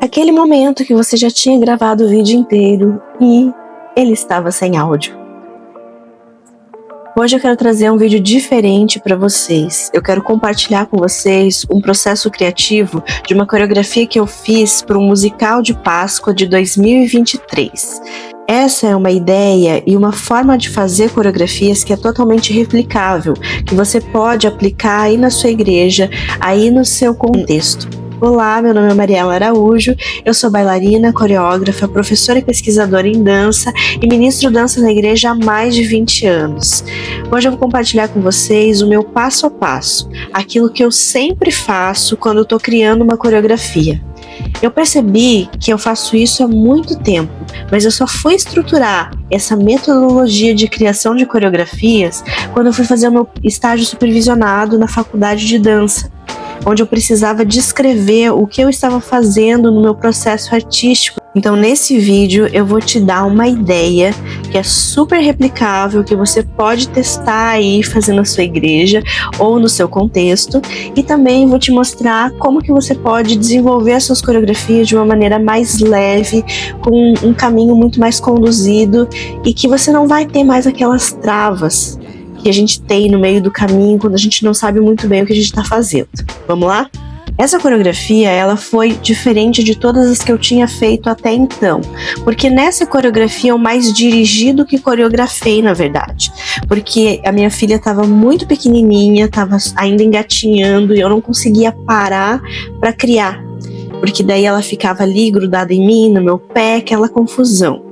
Aquele momento que você já tinha gravado o vídeo inteiro e ele estava sem áudio. Hoje eu quero trazer um vídeo diferente para vocês. Eu quero compartilhar com vocês um processo criativo de uma coreografia que eu fiz para um musical de Páscoa de 2023. Essa é uma ideia e uma forma de fazer coreografias que é totalmente replicável, que você pode aplicar aí na sua igreja, aí no seu contexto. Olá, meu nome é Mariela Araújo, eu sou bailarina, coreógrafa, professora e pesquisadora em dança e ministro dança na igreja há mais de 20 anos. Hoje eu vou compartilhar com vocês o meu passo a passo, aquilo que eu sempre faço quando eu estou criando uma coreografia. Eu percebi que eu faço isso há muito tempo, mas eu só fui estruturar essa metodologia de criação de coreografias quando eu fui fazer o meu estágio supervisionado na faculdade de dança, onde eu precisava descrever o que eu estava fazendo no meu processo artístico. Então nesse vídeo eu vou te dar uma ideia que é super replicável, que você pode testar aí fazendo na sua igreja ou no seu contexto, e também vou te mostrar como que você pode desenvolver as suas coreografias de uma maneira mais leve, com um caminho muito mais conduzido e que você não vai ter mais aquelas travas que a gente tem no meio do caminho quando a gente não sabe muito bem o que a gente está fazendo. Vamos lá? Essa coreografia, ela foi diferente de todas as que eu tinha feito até então, porque nessa coreografia eu mais dirigi do que coreografei, na verdade, porque a minha filha estava muito pequenininha, estava ainda engatinhando e eu não conseguia parar para criar, porque daí ela ficava ali grudada em mim, no meu pé, aquela confusão.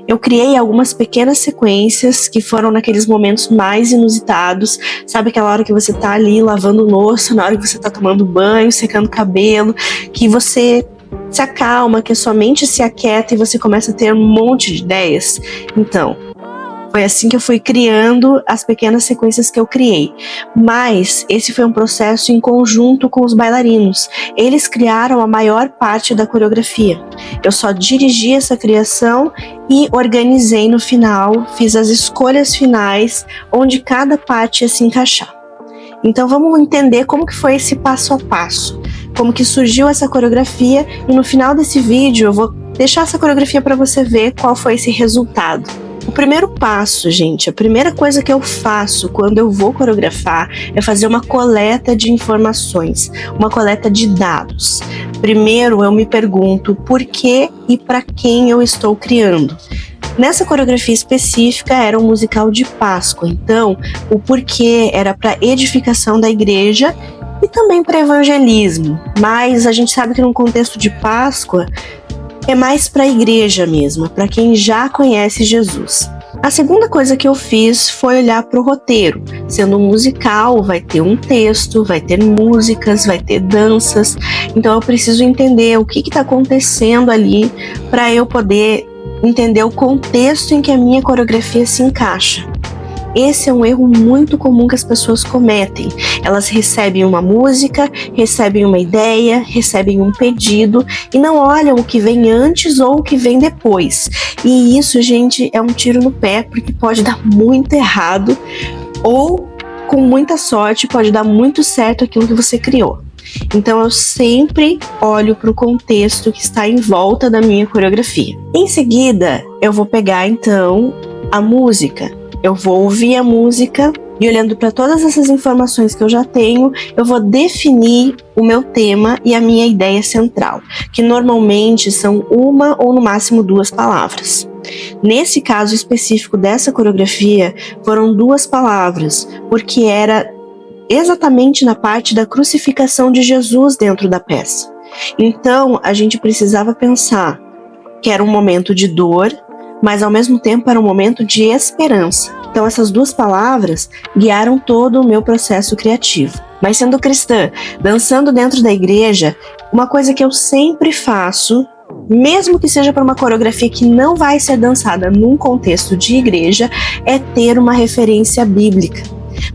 Eu criei algumas pequenas sequências que foram naqueles momentos mais inusitados, sabe aquela hora que você tá ali lavando louça, na hora que você tá tomando banho, secando cabelo, que você se acalma, que a sua mente se aquieta e você começa a ter um monte de ideias. Então, foi assim que eu fui criando as pequenas sequências que eu criei. Mas esse foi um processo em conjunto com os bailarinos. Eles criaram a maior parte da coreografia. Eu só dirigi essa criação e organizei no final, fiz as escolhas finais, onde cada parte ia se encaixar. Então vamos entender como que foi esse passo a passo, como que surgiu essa coreografia, e no final desse vídeo eu vou deixar essa coreografia para você ver qual foi esse resultado. O primeiro passo, gente, a primeira coisa que eu faço quando eu vou coreografar é fazer uma coleta de informações, uma coleta de dados. Primeiro eu me pergunto por que e para quem eu estou criando. Nessa coreografia específica era um musical de Páscoa, então o porquê era para edificação da igreja e também para evangelismo, mas a gente sabe que num contexto de Páscoa é mais para a igreja mesmo, para quem já conhece Jesus. A segunda coisa que eu fiz foi olhar para o roteiro. Sendo um musical, vai ter um texto, vai ter músicas, vai ter danças. Então eu preciso entender o que está acontecendo ali para eu poder entender o contexto em que a minha coreografia se encaixa. Esse é um erro muito comum que as pessoas cometem. Elas recebem uma música, recebem uma ideia, recebem um pedido e não olham o que vem antes ou o que vem depois. E isso, gente, é um tiro no pé, porque pode dar muito errado ou, com muita sorte, pode dar muito certo aquilo que você criou. Então eu sempre olho para o contexto que está em volta da minha coreografia. Em seguida, eu vou pegar então a música. Eu vou ouvir a música e, olhando para todas essas informações que eu já tenho, eu vou definir o meu tema e a minha ideia central, que normalmente são uma ou no máximo 2 palavras. Nesse caso específico dessa coreografia, foram 2 palavras, porque era exatamente na parte da crucificação de Jesus dentro da peça. Então, a gente precisava pensar que era um momento de dor, mas ao mesmo tempo era um momento de esperança. Então essas 2 palavras guiaram todo o meu processo criativo. Mas sendo cristã, dançando dentro da igreja, uma coisa que eu sempre faço, mesmo que seja para uma coreografia que não vai ser dançada num contexto de igreja, é ter uma referência bíblica.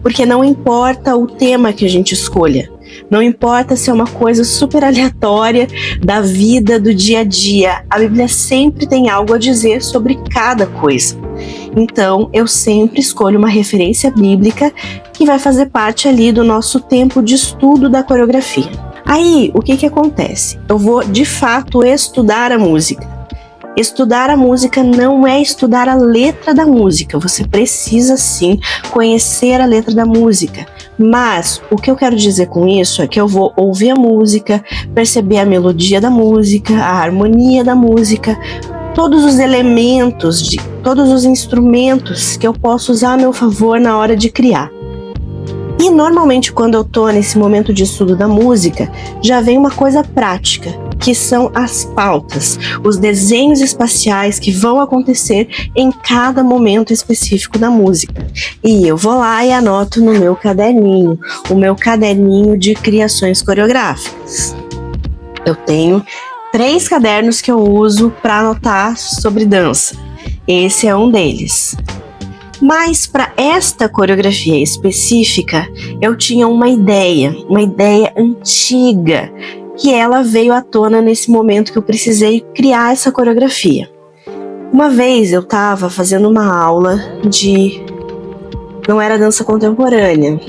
Porque não importa o tema que a gente escolha, não importa se é uma coisa super aleatória da vida, do dia a dia, a Bíblia sempre tem algo a dizer sobre cada coisa. Então, eu sempre escolho uma referência bíblica que vai fazer parte ali do nosso tempo de estudo da coreografia. Aí, o que acontece? Eu vou, de fato, estudar a música. Estudar a música não é estudar a letra da música. Você precisa, sim, conhecer a letra da música. Mas, o que eu quero dizer com isso é que eu vou ouvir a música, perceber a melodia da música, a harmonia da música, todos os elementos, todos os instrumentos que eu posso usar a meu favor na hora de criar. E normalmente quando eu tô nesse momento de estudo da música, já vem uma coisa prática, que são as pautas, os desenhos espaciais que vão acontecer em cada momento específico da música. E eu vou lá e anoto no meu caderninho, o meu caderninho de criações coreográficas. Eu tenho 3 cadernos que eu uso para anotar sobre dança. Esse é um deles. Mas para esta coreografia específica, eu tinha uma ideia antiga, que ela veio à tona nesse momento que eu precisei criar essa coreografia. Uma vez eu estava fazendo uma aula não era dança contemporânea,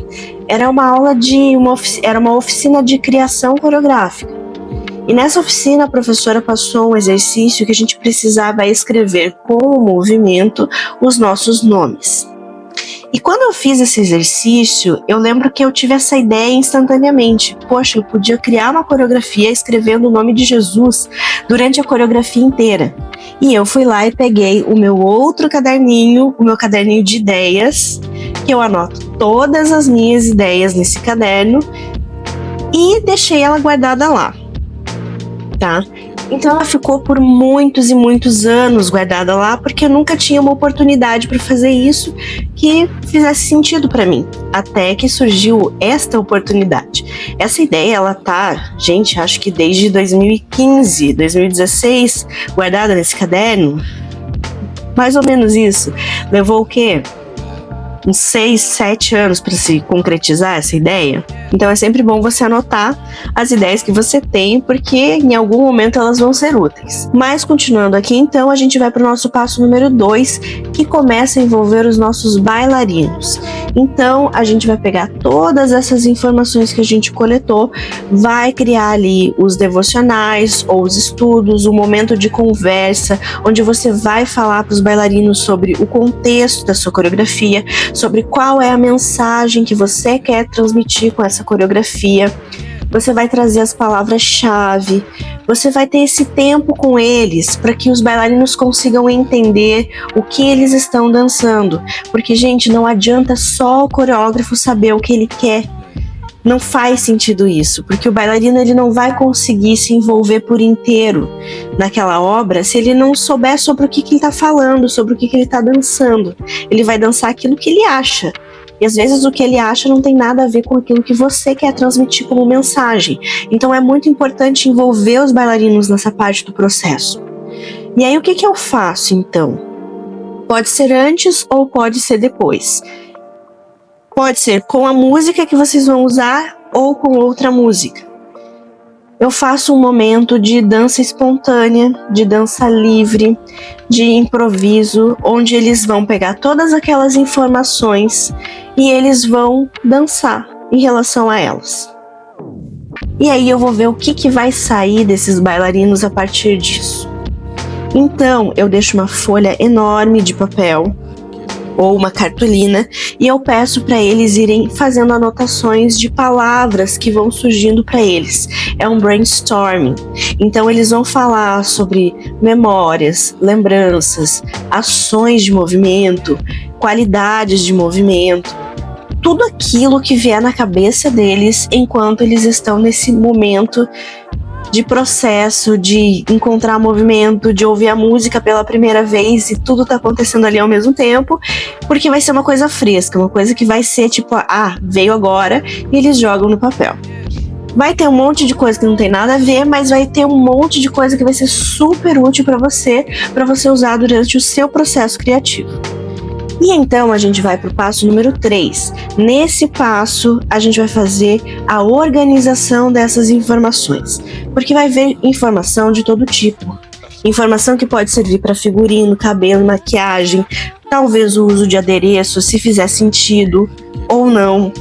era uma aula era uma oficina de criação coreográfica. E nessa oficina a professora passou um exercício que a gente precisava escrever com o movimento os nossos nomes. E quando eu fiz esse exercício, eu lembro que eu tive essa ideia instantaneamente. Poxa, eu podia criar uma coreografia escrevendo o nome de Jesus durante a coreografia inteira. E eu fui lá e peguei o meu outro caderninho, o meu caderninho de ideias, que eu anoto todas as minhas ideias nesse caderno, e deixei ela guardada lá. Tá? Então ela ficou por muitos e muitos anos guardada lá, porque eu nunca tinha uma oportunidade para fazer isso que fizesse sentido para mim, até que surgiu esta oportunidade. Essa ideia, ela tá, gente, acho que desde 2015, 2016, guardada nesse caderno, mais ou menos isso. Levou o quê? Uns 6, 7 anos para se concretizar essa ideia. Então é sempre bom você anotar as ideias que você tem, porque em algum momento elas vão ser úteis. Mas continuando aqui, então, a gente vai para o nosso passo número 2, que começa a envolver os nossos bailarinos. Então a gente vai pegar todas essas informações que a gente coletou, vai criar ali os devocionais ou os estudos, o momento de conversa, onde você vai falar para os bailarinos sobre o contexto da sua coreografia, sobre qual é a mensagem que você quer transmitir com essa coreografia. Você vai trazer as palavras-chave, você vai ter esse tempo com eles para que os bailarinos consigam entender o que eles estão dançando. Porque, gente, não adianta só o coreógrafo saber o que ele quer. Não faz sentido isso, porque o bailarino ele não vai conseguir se envolver por inteiro naquela obra se ele não souber sobre o que ele está falando, sobre o que ele está dançando. Ele vai dançar aquilo que ele acha. E às vezes o que ele acha não tem nada a ver com aquilo que você quer transmitir como mensagem. Então é muito importante envolver os bailarinos nessa parte do processo. E aí o que eu faço então? Pode ser antes ou pode ser depois. Pode ser com a música que vocês vão usar ou com outra música. Eu faço um momento de dança espontânea, de dança livre, de improviso, onde eles vão pegar todas aquelas informações e eles vão dançar em relação a elas. E aí eu vou ver o que vai sair desses bailarinos a partir disso. Então eu deixo uma folha enorme de papel ou uma cartolina, e eu peço para eles irem fazendo anotações de palavras que vão surgindo para eles. É um brainstorming. Então eles vão falar sobre memórias, lembranças, ações de movimento, qualidades de movimento, tudo aquilo que vier na cabeça deles enquanto eles estão nesse momento de processo, de encontrar movimento, de ouvir a música pela primeira vez e tudo tá acontecendo ali ao mesmo tempo, porque vai ser uma coisa fresca, uma coisa que vai ser tipo, veio agora, e eles jogam no papel. Vai ter um monte de coisa que não tem nada a ver, mas vai ter um monte de coisa que vai ser super útil para você usar durante o seu processo criativo. E então a gente vai para o passo número 3. Nesse passo, a gente vai fazer a organização dessas informações, porque vai ver informação de todo tipo. Informação que pode servir para figurino, cabelo, maquiagem, talvez o uso de adereço, se fizer sentido ou não.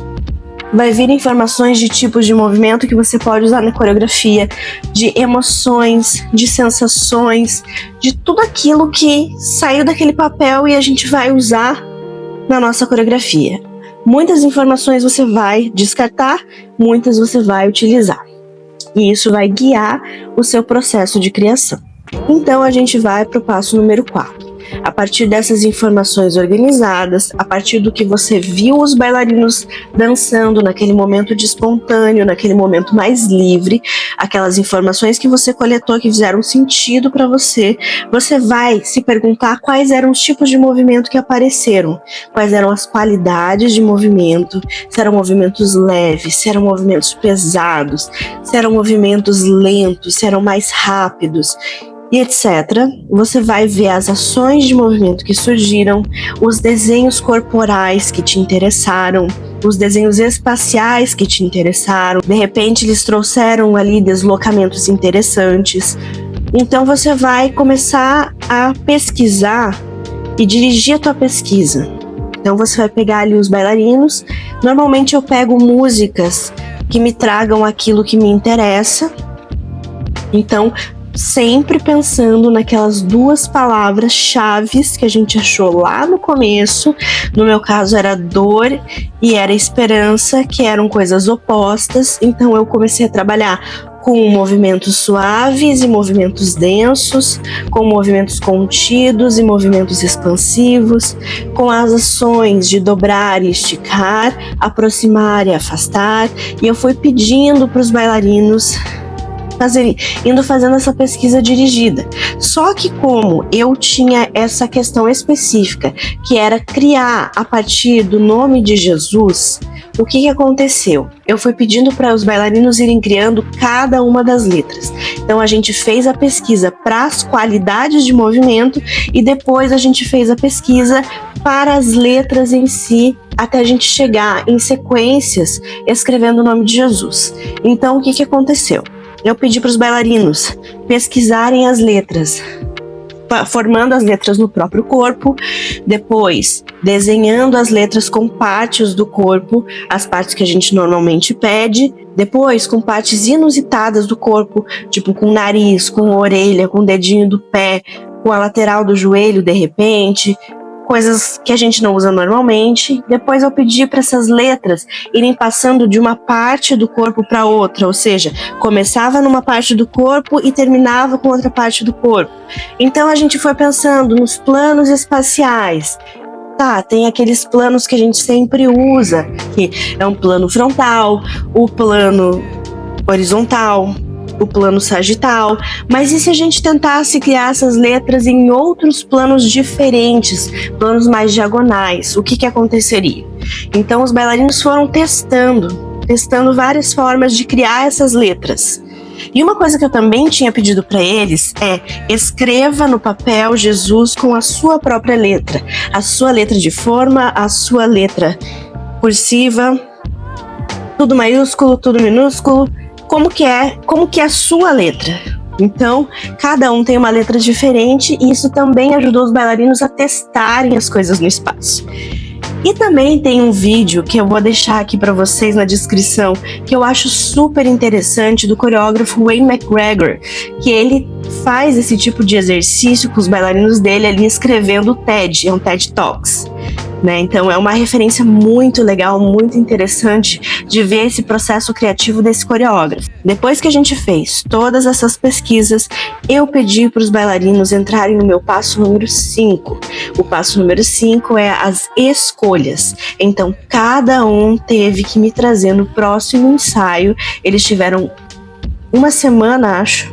vai vir informações de tipos de movimento que você pode usar na coreografia, de emoções, de sensações, de tudo aquilo que saiu daquele papel e a gente vai usar na nossa coreografia. Muitas informações você vai descartar, muitas você vai utilizar. E isso vai guiar o seu processo de criação. Então a gente vai para o passo número 4. A partir dessas informações organizadas, a partir do que você viu os bailarinos dançando naquele momento de espontâneo, naquele momento mais livre, aquelas informações que você coletou que fizeram sentido para você, você vai se perguntar quais eram os tipos de movimento que apareceram, quais eram as qualidades de movimento, se eram movimentos leves, se eram movimentos pesados, se eram movimentos lentos, se eram mais rápidos, e etc. Você vai ver as ações de movimento que surgiram, os desenhos corporais que te interessaram, os desenhos espaciais que te interessaram. De repente eles trouxeram ali deslocamentos interessantes. Então você vai começar a pesquisar e dirigir a tua pesquisa. Então você vai pegar ali os bailarinos. Normalmente eu pego músicas que me tragam aquilo que me interessa. Então, sempre pensando naquelas duas palavras-chave que a gente achou lá no começo. No meu caso era dor e era esperança, que eram coisas opostas. Então eu comecei a trabalhar com movimentos suaves e movimentos densos, com movimentos contidos e movimentos expansivos, com as ações de dobrar e esticar, aproximar e afastar. E eu fui pedindo para os bailarinos indo fazendo essa pesquisa dirigida. Só que como eu tinha essa questão específica, que era criar a partir do nome de Jesus, o que aconteceu? Eu fui pedindo para os bailarinos irem criando cada uma das letras. Então a gente fez a pesquisa para as qualidades de movimento e depois a gente fez a pesquisa para as letras em si, até a gente chegar em sequências escrevendo o nome de Jesus. Então o que aconteceu? Eu pedi para os bailarinos pesquisarem as letras, formando as letras no próprio corpo, depois desenhando as letras com partes do corpo, as partes que a gente normalmente pede, depois com partes inusitadas do corpo, tipo com o nariz, com a orelha, com o dedinho do pé, com a lateral do joelho de repente, coisas que a gente não usa normalmente. Depois eu pedi para essas letras irem passando de uma parte do corpo para outra, ou seja, começava numa parte do corpo e terminava com outra parte do corpo. Então a gente foi pensando nos planos espaciais. Tá, tem aqueles planos que a gente sempre usa, que é um plano frontal, o plano horizontal, o plano sagital, mas e se a gente tentasse criar essas letras em outros planos diferentes, planos mais diagonais, o que aconteceria? Então os bailarinos foram testando várias formas de criar essas letras. E uma coisa que eu também tinha pedido para eles é: escreva no papel Jesus com a sua própria letra, a sua letra de forma, a sua letra cursiva, tudo maiúsculo, tudo minúsculo. Como que é a sua letra? Então, cada um tem uma letra diferente e isso também ajudou os bailarinos a testarem as coisas no espaço. E também tem um vídeo que eu vou deixar aqui para vocês na descrição, que eu acho super interessante, do coreógrafo Wayne McGregor, que ele faz esse tipo de exercício com os bailarinos dele ali escrevendo o TED, é um TED Talks. Né? Então é uma referência muito legal, muito interessante de ver esse processo criativo desse coreógrafo. Depois que a gente fez todas essas pesquisas, eu pedi para os bailarinos entrarem no meu passo número 5. O passo número 5 é as escolhas. Então cada um teve que me trazer no próximo ensaio. Eles tiveram uma semana, acho,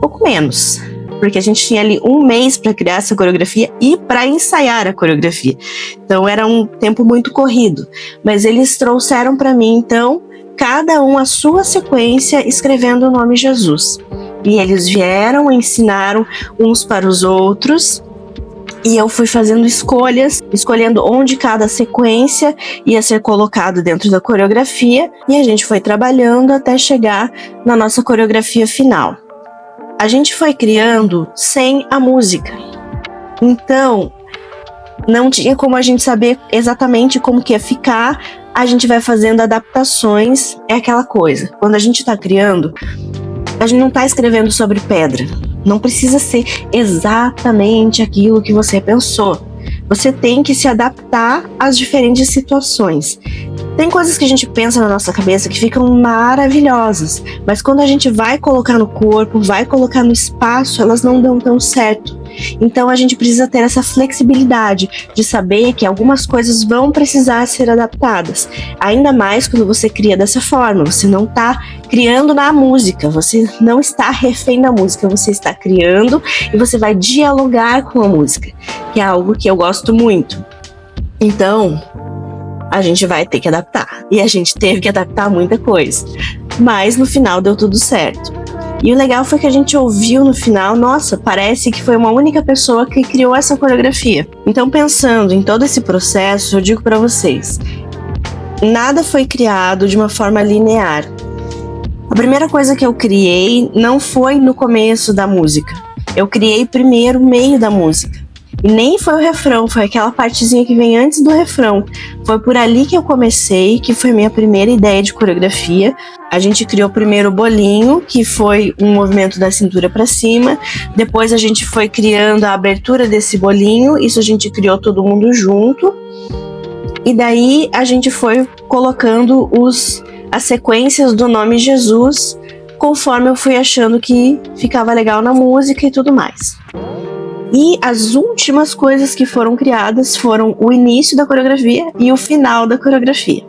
pouco menos, porque a gente tinha ali um mês para criar essa coreografia e para ensaiar a coreografia. Então era um tempo muito corrido. Mas eles trouxeram para mim, então, cada um a sua sequência escrevendo o nome Jesus. E eles vieram, ensinaram uns para os outros. E eu fui fazendo escolhas, escolhendo onde cada sequência ia ser colocado dentro da coreografia. E a gente foi trabalhando até chegar na nossa coreografia final. A gente foi criando sem a música. Então, não tinha como a gente saber exatamente como que ia ficar a gente vai fazendo adaptações. É aquela coisa, quando a gente está criando, a gente não está escrevendo sobre pedra. Não precisa ser exatamente aquilo que você pensou. Você tem que se adaptar às diferentes situações. Tem coisas que a gente pensa na nossa cabeça que ficam maravilhosas, mas quando a gente vai colocar no corpo, vai colocar no espaço, elas não dão tão certo. Então a gente precisa ter essa flexibilidade de saber que algumas coisas vão precisar ser adaptadas. Ainda mais quando você cria dessa forma, você não está criando na música, você não está refém da música, você está criando e você vai dialogar com a música, que é algo que eu gosto muito. Então, a gente vai ter que adaptar. E a gente teve que adaptar muita coisa. Mas no final deu tudo certo. E o legal foi que a gente ouviu no final, nossa, parece que foi uma única pessoa que criou essa coreografia. Então, pensando em todo esse processo, eu digo pra vocês, nada foi criado de uma forma linear. A primeira coisa que eu criei não foi no começo da música. Eu criei primeiro o meio da música. E nem foi o refrão, foi aquela partezinha que vem antes do refrão. Foi por ali que eu comecei, que foi minha primeira ideia de coreografia. A gente criou primeiro o bolinho, que foi um movimento da cintura para cima. Depois a gente foi criando a abertura desse bolinho, isso a gente criou todo mundo junto. E daí a gente foi colocando as sequências do nome Jesus, conforme eu fui achando que ficava legal na música e tudo mais. E as últimas coisas que foram criadas foram o início da coreografia e o final da coreografia.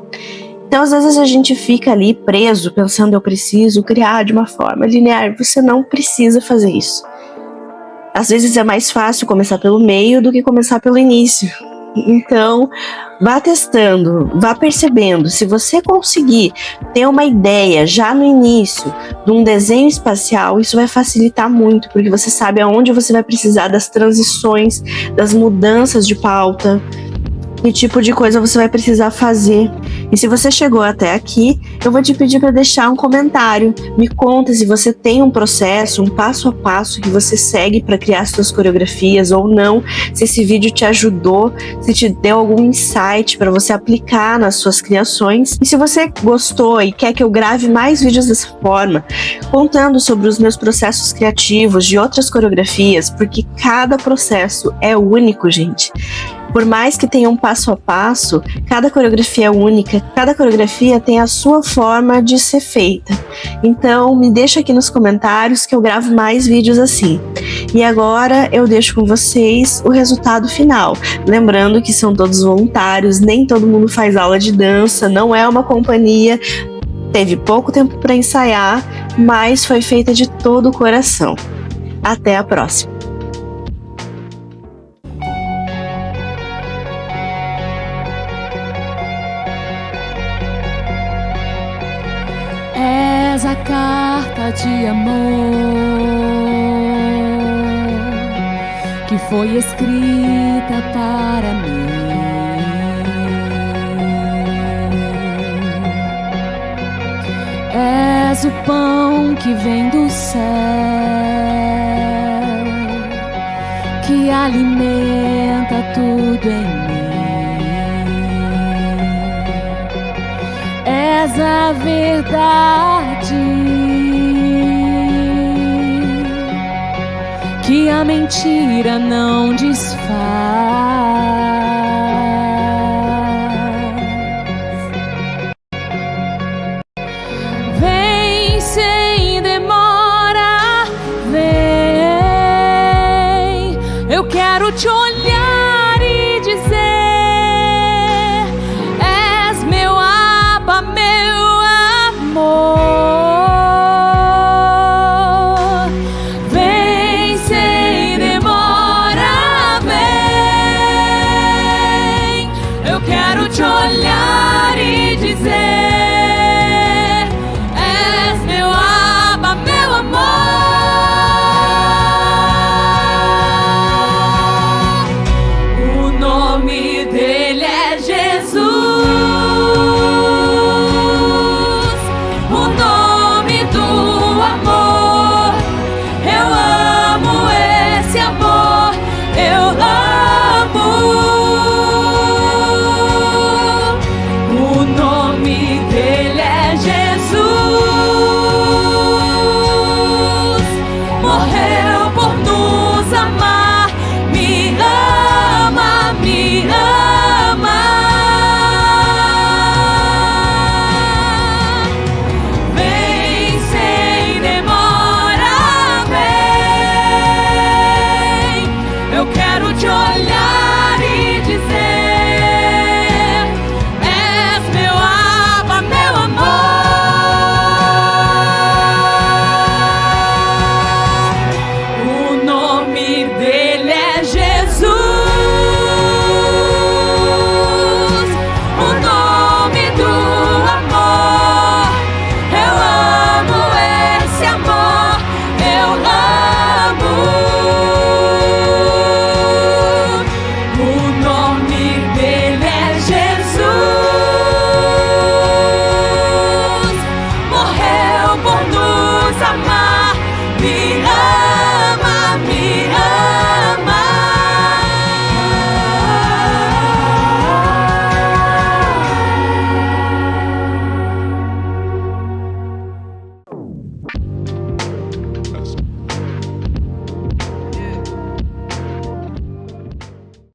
Então, às vezes a gente fica ali preso, pensando, eu preciso criar de uma forma linear. Você não precisa fazer isso. Às vezes é mais fácil começar pelo meio do que começar pelo início. Então, vá testando, vá percebendo. Se você conseguir ter uma ideia já no início de um desenho espacial, isso vai facilitar muito, porque você sabe aonde você vai precisar das transições, das mudanças de pauta, que tipo de coisa você vai precisar fazer. E se você chegou até aqui, eu vou te pedir para deixar um comentário. Me conta se você tem um processo, um passo a passo que você segue para criar suas coreografias ou não, se esse vídeo te ajudou, se te deu algum insight para você aplicar nas suas criações. E se você gostou e quer que eu grave mais vídeos dessa forma, contando sobre os meus processos criativos de outras coreografias, porque cada processo é único, gente. Por mais que tenha um passo a passo, cada coreografia é única, cada coreografia tem a sua forma de ser feita. Então, me deixa aqui nos comentários que eu gravo mais vídeos assim. E agora eu deixo com vocês o resultado final. Lembrando que são todos voluntários, nem todo mundo faz aula de dança, não é uma companhia. Teve pouco tempo para ensaiar, mas foi feita de todo o coração. Até a próxima! És a carta de amor que foi escrita para mim. És o pão que vem do céu, que alimenta tudo em mim. És a verdade que a mentira não desfaz. Vem sem demora, vem. Eu quero te olhar e dizer: és meu Abba, meu amor. Vem sem demora, vem. Eu quero te olhar e dizer: és meu Abba, meu amor. amar.